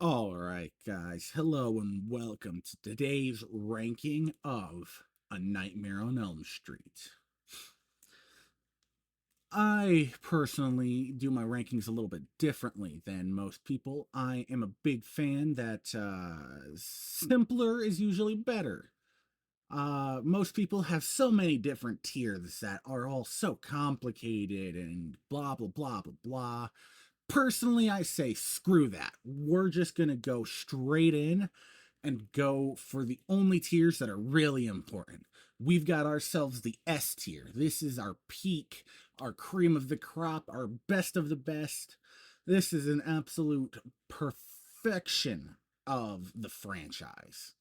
All right, guys. Hello and welcome to today's ranking of A Nightmare on Elm Street. I personally do my rankings a little bit differently than most people. I am a big fan that simpler is usually better. Most people have so many different tiers that are all so complicated and blah, blah, blah, blah, blah. Personally, I say screw that. We're just going to go straight in and go for the only tiers that are really important. We've got ourselves the S tier. This is our peak, our cream of the crop, our best of the best. This is an absolute perfection of the franchise.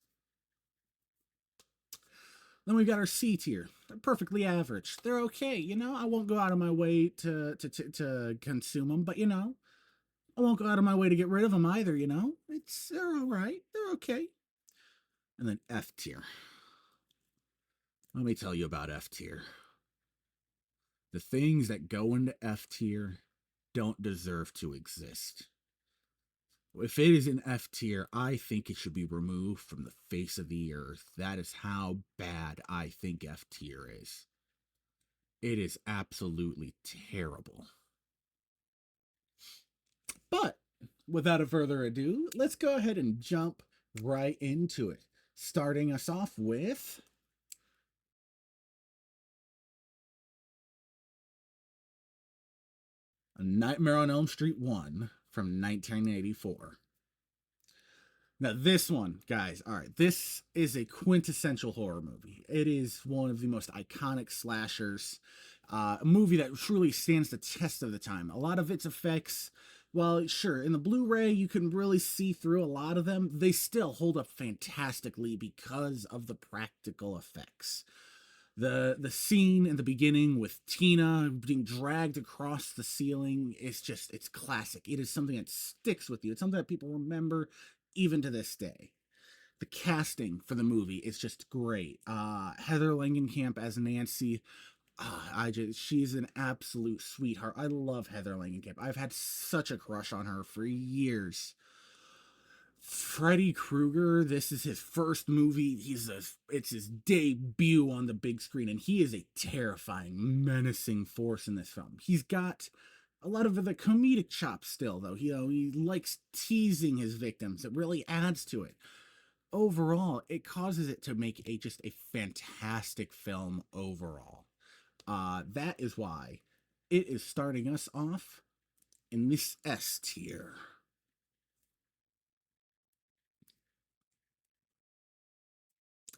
Then we've got our C tier. They're perfectly average. They're okay, I won't go out of my way to consume them, but I won't go out of my way to get rid of them either. They're all right. They're okay. And then F tier. Let me tell you about F tier. The things that go into F tier don't deserve to exist. If it is in F tier, I think it should be removed from the face of the earth. That is how bad I think F tier is. It is absolutely terrible. But without a further ado, let's go ahead and jump right into it. Starting us off with A Nightmare on Elm Street 1 from 1984. Now, this one, guys, all right, this is a quintessential horror movie. It is one of the most iconic slashers, a movie that truly stands the test of the time. A lot of its effects, well, sure, in the Blu-ray, you can really see through a lot of them. They still hold up fantastically because of the practical effects. The scene in the beginning with Tina being dragged across the ceiling is just, it's classic. It is something that sticks with you. It's something that people remember even to this day. The casting for the movie is just great. Heather Langenkamp as Nancy. She's an absolute sweetheart. I love Heather Langenkamp. I've had such a crush on her for years. Freddy Krueger, this is his first movie. It's his debut on the big screen, and he is a terrifying, menacing force in this film. He's got a lot of the comedic chops still, though. He likes teasing his victims. It really adds to it. Overall, it causes it to make just a fantastic film overall. That is why it is starting us off in this S tier.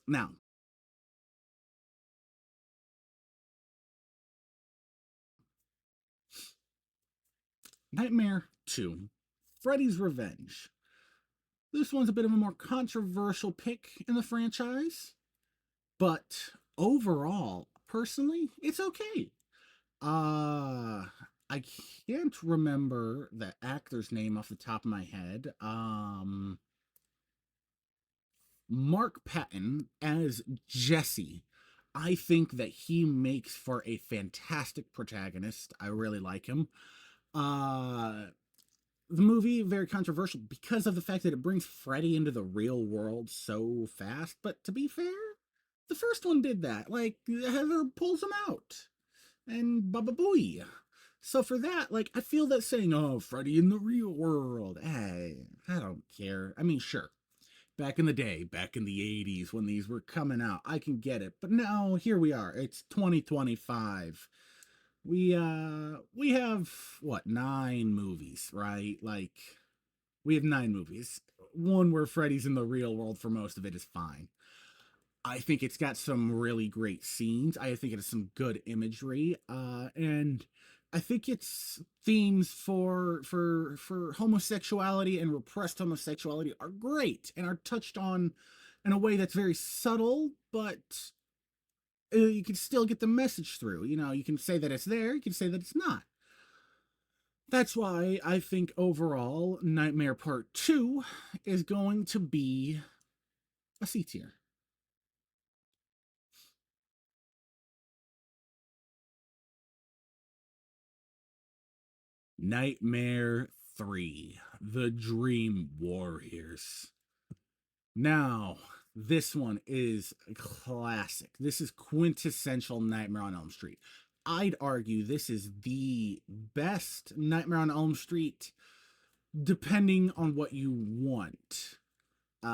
Now, Nightmare 2, Freddy's Revenge. This one's a bit of a more controversial pick in the franchise, but overall, personally, it's okay. I can't remember the actor's name off the top of my head. Mark Patton as Jesse. I think that he makes for a fantastic protagonist. I really like him. Uh, the movie very controversial because of the fact that it brings Freddy into the real world so fast. But to be fair, the first one did that. Like Heather pulls him out, and baba booey. So for that, like I feel that saying, "Oh, Freddy in the real world," I don't care. I mean, sure, back in the day, back in the 80s when these were coming out, I can get it. But now here we are. It's 2025. We have what, 9 movies, right? Like we have 9 movies. One where Freddy's in the real world for most of it is fine. I think it's got some really great scenes. I think it has some good imagery, and I think its themes for homosexuality and repressed homosexuality are great and are touched on in a way that's very subtle, but you can still get the message through. You can say that it's there, you can say that it's not. That's why I think overall, Nightmare Part 2 is going to be a C tier. Nightmare 3 The Dream Warriors. Now, this one is a classic. This is quintessential Nightmare on Elm Street. I'd argue this is the best Nightmare on Elm Street, depending on what you want.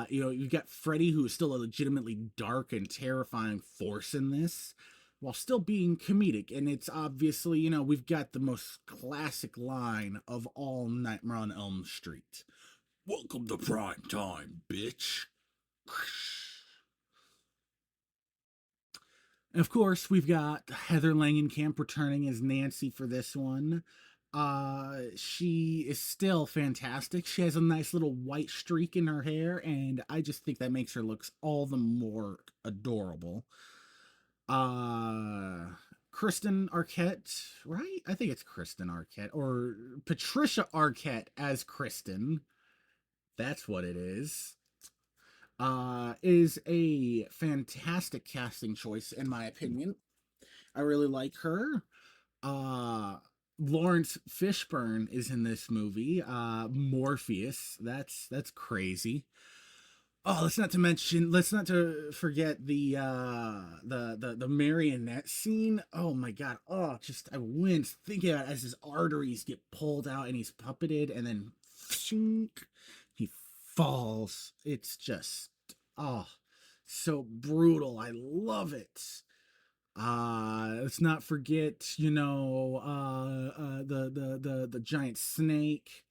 You've got Freddy, who is still a legitimately dark and terrifying force in this, while still being comedic. And it's obviously, we've got the most classic line of all Nightmare on Elm Street. Welcome to prime time, bitch. And of course, we've got Heather Langenkamp returning as Nancy for this one. She is still fantastic. She has a nice little white streak in her hair, and I just think that makes her look all the more adorable. Kristen Arquette, right? I think it's Kristen Arquette, or Patricia Arquette as Kristen. That's what it is a fantastic casting choice in my opinion. I really like her. Lawrence Fishburne is in this movie. Morpheus. That's crazy. Oh, let's not to forget the marionette scene. Oh my god. Oh, just I wince thinking about it as his arteries get pulled out and he's puppeted and then he falls. It's just oh so brutal. I love it. Let's not forget, the giant snake.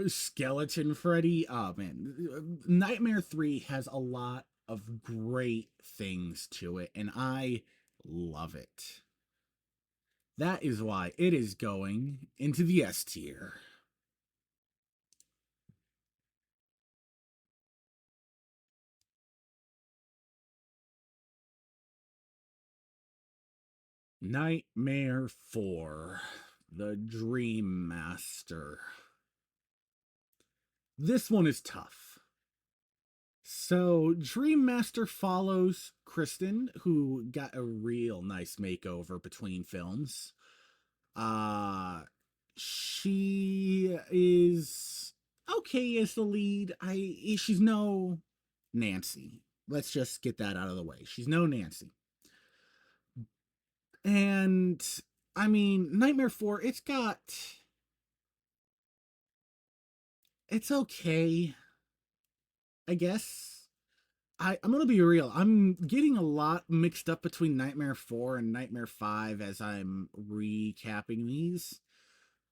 Skeleton Freddy. Oh man, Nightmare 3 has a lot of great things to it, and I love it. That is why it is going into the S tier. Nightmare 4, The Dream Master. This one is tough. So, Dream Master follows Kristen, who got a real nice makeover between films. She is okay as the lead. She's no Nancy. Let's just get that out of the way. She's no Nancy. And I mean, Nightmare 4, it's okay, I guess. I'm gonna be real. I'm getting a lot mixed up between Nightmare 4 and Nightmare 5 as I'm recapping these.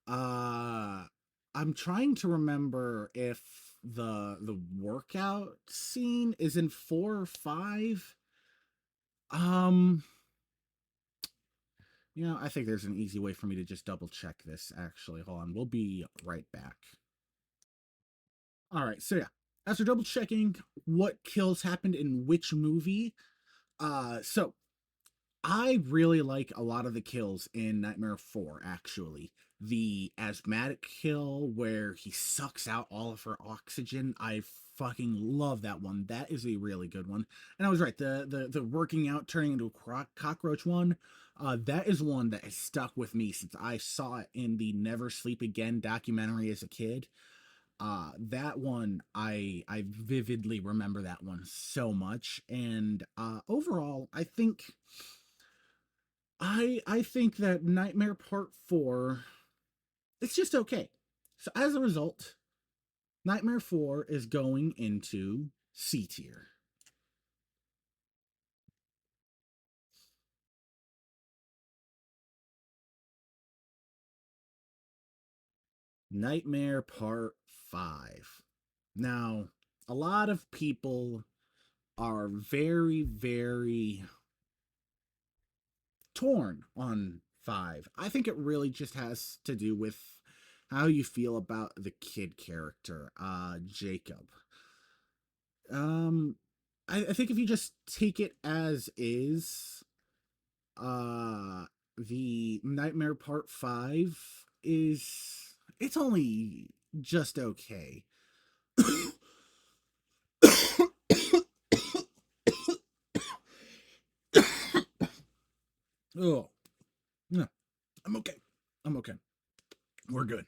Uh I'm trying to remember if the workout scene is in 4 or 5. Um I think there's an easy way for me to just double check this actually. Hold on. We'll be right back. All right. So yeah, after double checking what kills happened in which movie, so I really like a lot of the kills in Nightmare 4, actually. The asthmatic kill where he sucks out all of her oxygen. I fucking love that one. That is a really good one. And I was right, the working out turning into a cockroach one, that is one that has stuck with me since I saw it in the Never Sleep Again documentary as a kid. That one, I vividly remember that one so much. And overall, I think that Nightmare Part 4, it's just okay. So as a result, Nightmare 4 is going into C tier. Nightmare Part 5. Now, a lot of people are very, very torn on 5. I think it really just has to do with how you feel about the kid character, Jacob. Um, I think if you just take it as is, uh, the Nightmare Part 5 it's only just okay. Oh, yeah, I'm okay. I'm okay. We're good.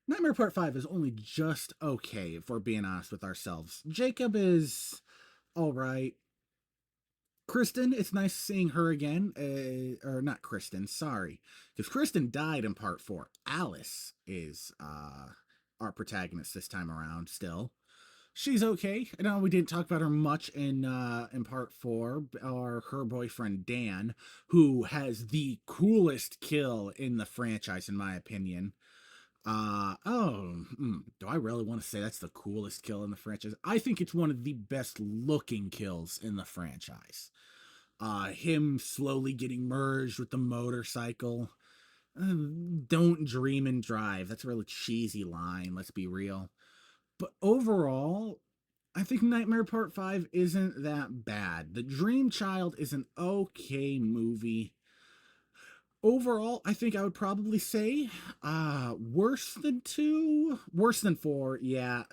Nightmare Part 5 is only just okay, if we're being honest with ourselves. Jacob is alright. Kristen, it's nice seeing her again. Or not Kristen, sorry. Because Kristen died in part 4. Alice is our protagonist this time around still. She's okay. I know we didn't talk about her much in part 4, or her boyfriend Dan, who has the coolest kill in the franchise, in my opinion. Do I really want to say that's the coolest kill in the franchise? I think it's one of the best looking kills in the franchise. Him slowly getting merged with the motorcycle. Don't dream and drive. That's a really cheesy line, let's be real. But overall, I think Nightmare Part 5 isn't that bad. The Dream Child is an okay movie. Overall, I think I would probably say worse than 2, worse than 4, yeah.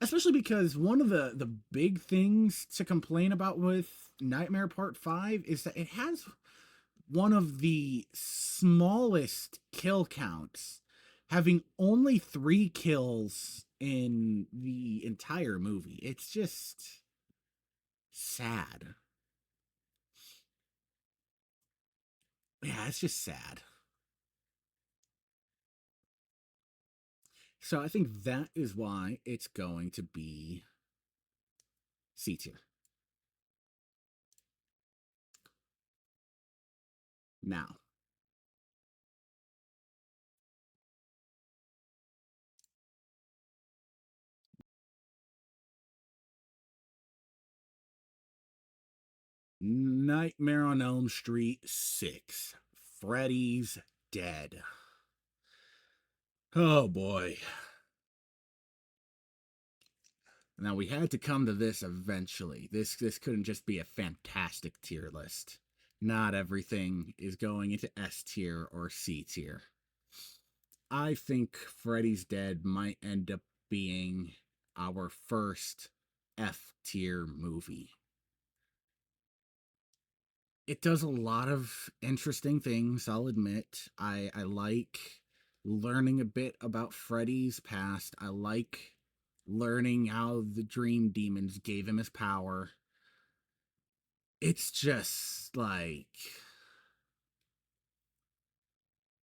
Especially because one of the big things to complain about with Nightmare Part 5 is that it has one of the smallest kill counts, having only 3 kills in the entire movie. It's just sad. Yeah, it's just sad. So I think that is why it's going to be C tier. Now, Nightmare on Elm Street 6. Freddy's Dead. Oh boy. Now we had to come to this eventually. This couldn't just be a fantastic tier list. Not everything is going into S tier or C tier. I think Freddy's Dead might end up being our first F tier movie. It does a lot of interesting things, I'll admit. I like learning a bit about Freddy's past. I like learning how the dream demons gave him his power. It's just like,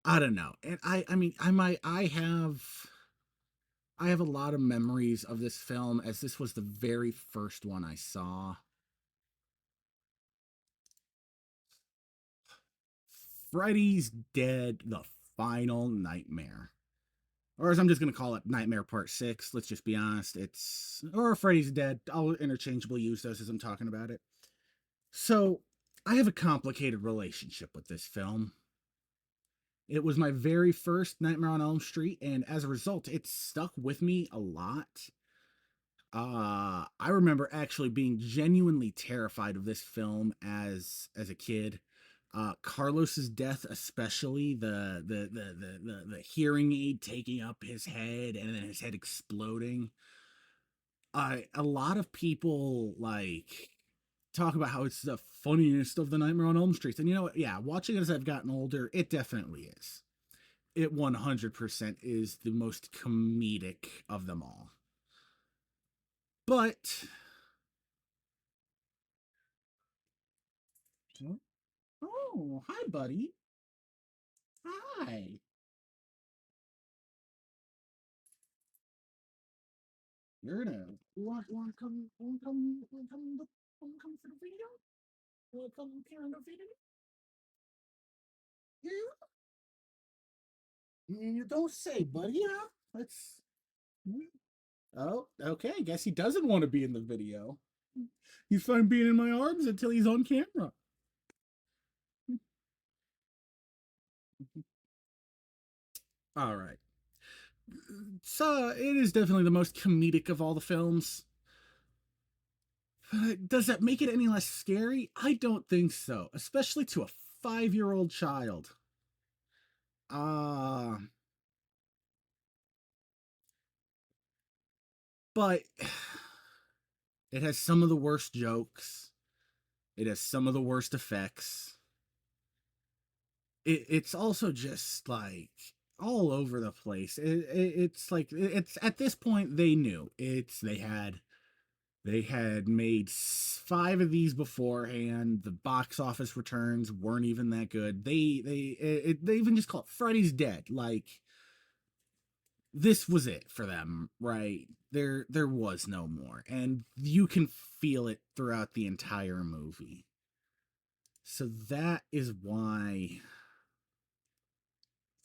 I don't know. And I mean, I have a lot of memories of this film, as this was the very first one I saw. Freddy's Dead, the Final Nightmare. Or as I'm just going to call it, Nightmare Part 6. Let's just be honest. It's, or Freddy's Dead. I'll interchangeably use those as I'm talking about it. So, I have a complicated relationship with this film. It was my very first Nightmare on Elm Street, and as a result, it stuck with me a lot. I remember actually being genuinely terrified of this film as a kid. Carlos's death, especially the hearing aid taking up his head and then his head exploding. A lot of people like talk about how it's the funniest of the Nightmare on Elm Streets, and you know what? Yeah, watching it as I've gotten older, it definitely is. It 100% is the most comedic of them all. But oh, hi, buddy. Hi. You're gonna want to come come for the video? Want to come here on the video? Yeah. You don't say, buddy. Huh? Let's. Oh, okay. I guess he doesn't want to be in the video. He's fine being in my arms until he's on camera. All right. So it is definitely the most comedic of all the films. Does that make it any less scary? I don't think so, especially to a 5-year-old child. Uh, but it has some of the worst jokes. It has some of the worst effects. It's also just like all over the place. It's like it's at this point they knew they had made five of these beforehand. The box office returns weren't even that good. They even just call it Freddy's Dead. Like this was it for them, right? There was no more, and you can feel it throughout the entire movie. So that is why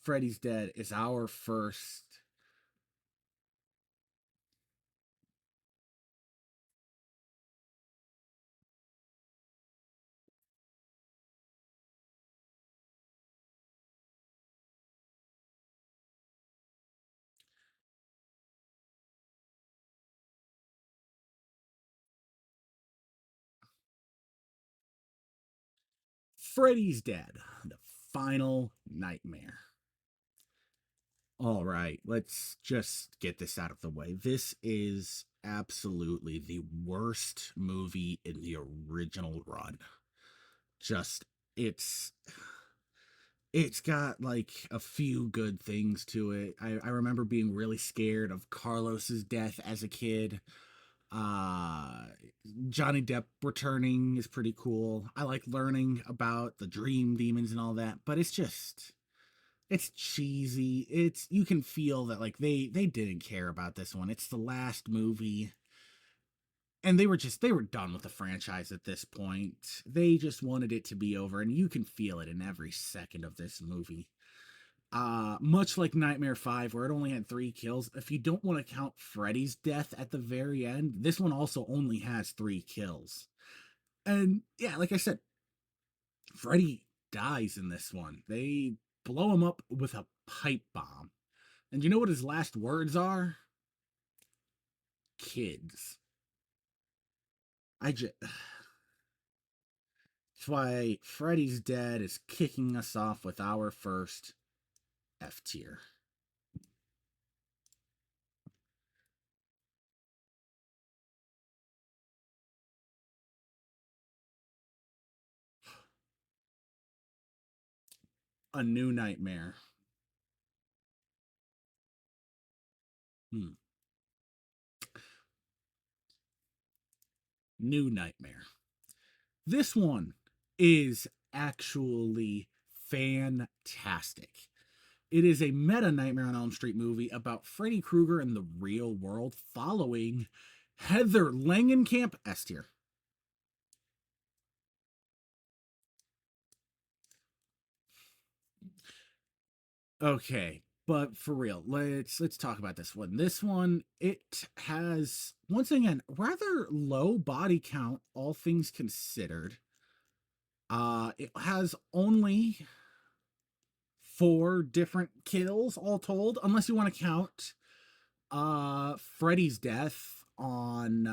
Freddy's Dead is our first. Freddy's Dead, the final nightmare. All right, let's just get this out of the way. This is absolutely the worst movie in the original run. Just it's it's got like a few good things to it. I remember being really scared of Carlos's death as a kid. Uh Johnny Depp returning is pretty cool. I like learning about the dream demons and all that, but it's cheesy. It's you can feel that like they didn't care about this one. It's the last movie, and they were done with the franchise at this point. They just wanted it to be over, and you can feel it in every second of this movie. Much like Nightmare 5 where it only had 3 kills, if you don't want to count Freddy's death at the very end, this one also only has 3 kills. And yeah, like I said, Freddy dies in this one. They blow him up with a pipe bomb. And you know what his last words are? Kids. I just. That's why Freddy's Dead is kicking us off with our first F tier. A New Nightmare. Hmm. New Nightmare. This one is actually fantastic. It is a meta Nightmare on Elm Street movie about Freddy Krueger in the real world following Heather Langenkamp S tier. Okay, but for real, let's talk about this one. This one it has once again rather low body count, all things considered. It has only 4 different kills all told, unless you want to count Freddy's death on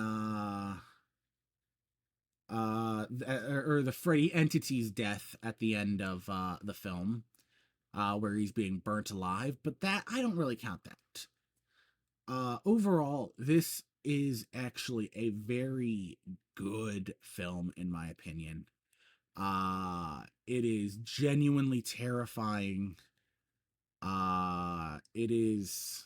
or the Freddy entity's death at the end of the film, where he's being burnt alive, but that I don't really count that. Overall, this is actually a very good film in my opinion. It is genuinely terrifying. It is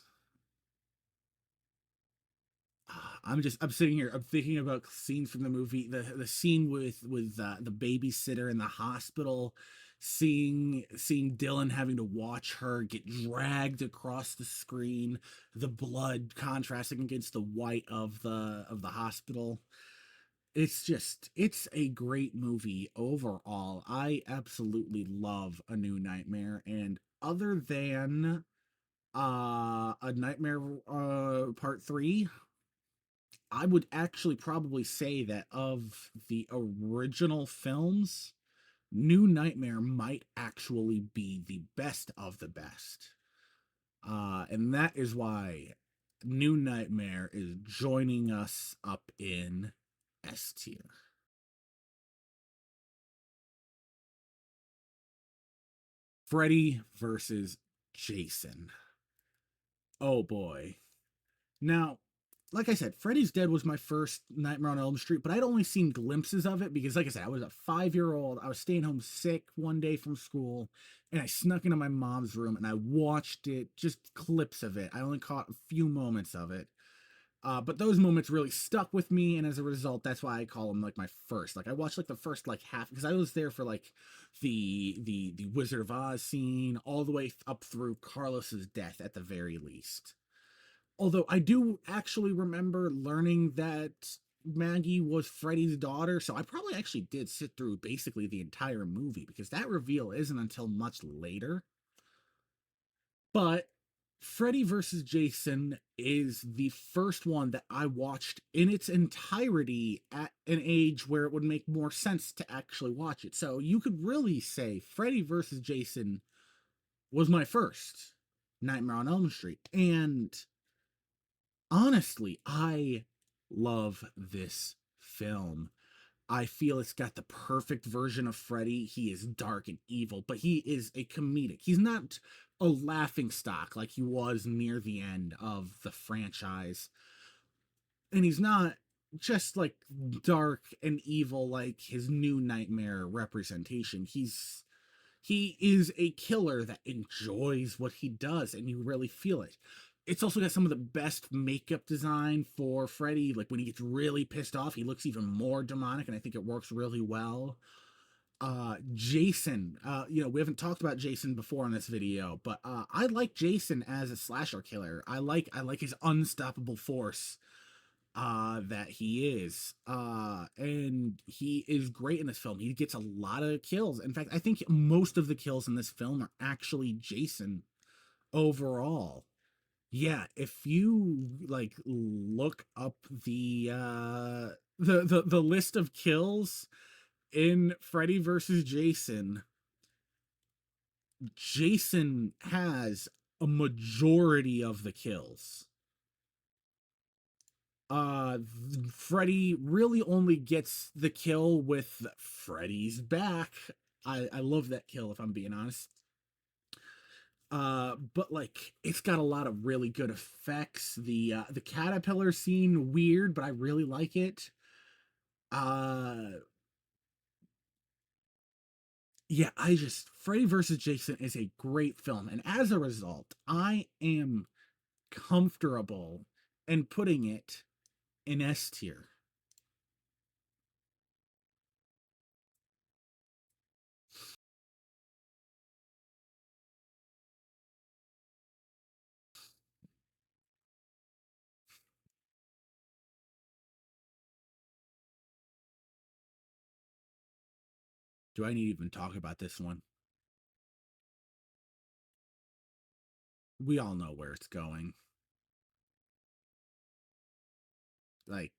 I'm sitting here. I'm thinking about scenes from the movie. The scene with the babysitter in the hospital, seeing Dylan having to watch her get dragged across the screen, the blood contrasting against the white of the hospital. It's a great movie overall. I absolutely love A New Nightmare, and other than a Nightmare Part 3, I would actually probably say that of the original films, New Nightmare might actually be the best of the best. And that is why New Nightmare is joining us up in S tier. Freddy versus Jason. Oh boy. Now, like I said, Freddy's Dead was my first Nightmare on Elm Street, but I'd only seen glimpses of it because, like I said, I was a 5-year old. I was staying home sick one day from school, and I snuck into my mom's room and I watched it, just clips of it. I only caught a few moments of it. But those moments really stuck with me, and as a result, that's why I call them like my first. Like I watched like the first like half because I was there for like the Wizard of Oz scene all the way up through Carlos's death at the very least. Although I do actually remember learning that Maggie was Freddy's daughter, so I probably actually did sit through basically the entire movie because that reveal isn't until much later. But Freddy vs. Jason is the first one that I watched in its entirety at an age where it would make more sense to actually watch it. So you could really say Freddy vs. Jason was my first Nightmare on Elm Street. And honestly, I love this film. I feel it's got the perfect version of Freddy. He is dark and evil, but he is a comedic. He's not a laughing stock like he was near the end of the franchise. And he's not just like dark and evil like his new Nightmare representation. He is a killer that enjoys what he does, and you really feel it. It's also got some of the best makeup design for Freddy. Like when he gets really pissed off, he looks even more demonic, and I think it works really well. Jason, we haven't talked about Jason before in this video, but I like Jason as a slasher killer. I like his unstoppable force that he is. And he is great in this film. He gets a lot of kills. In fact, I think most of the kills in this film are actually Jason overall. Yeah, if you like look up the list of kills in Freddy versus Jason, Jason has a majority of the kills. Freddy really only gets the kill with Freddy's back. I love that kill, if I'm being honest. But like it's got a lot of really good effects. The caterpillar scene, weird, but I really like it. Uh yeah, Freddy versus Jason is a great film, and as a result, I am comfortable in putting it in S tier. Do I need to even talk about this one? We all know where it's going. Like,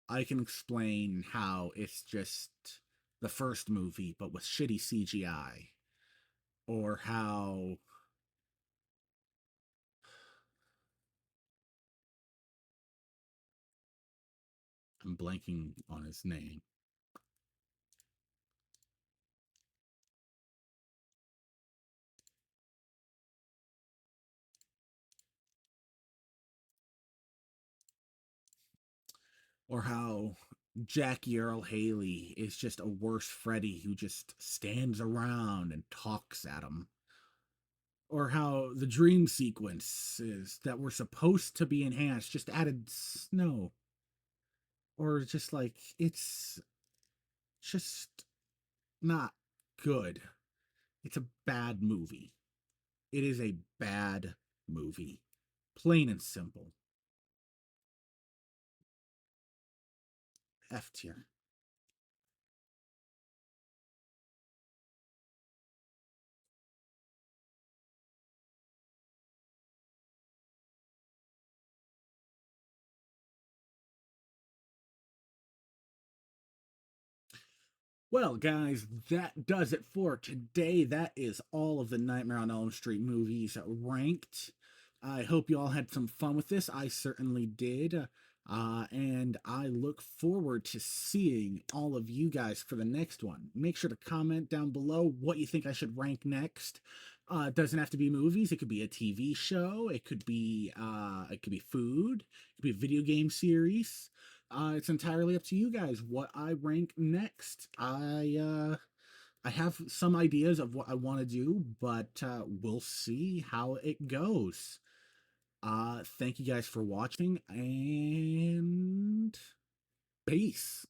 I can explain how it's just the first movie, but with shitty CGI, or how I'm blanking on his name, or how Jackie Earl Haley is just a worse Freddy who just stands around and talks at him. Or how the dream sequences that were supposed to be enhanced just added snow. Or just like, it's just not good. It's a bad movie. It is a bad movie. Plain and simple. F tier. Well, guys, that does it for today. That is all of the Nightmare on Elm Street movies ranked. I hope you all had some fun with this. I certainly did. And I look forward to seeing all of you guys for the next one. Make sure to comment down below what you think I should rank next. It doesn't have to be movies. It could be a TV show. It could be food. It could be a video game series. It's entirely up to you guys what I rank next. I have some ideas of what I want to do, but we'll see how it goes. Thank you guys for watching, and peace.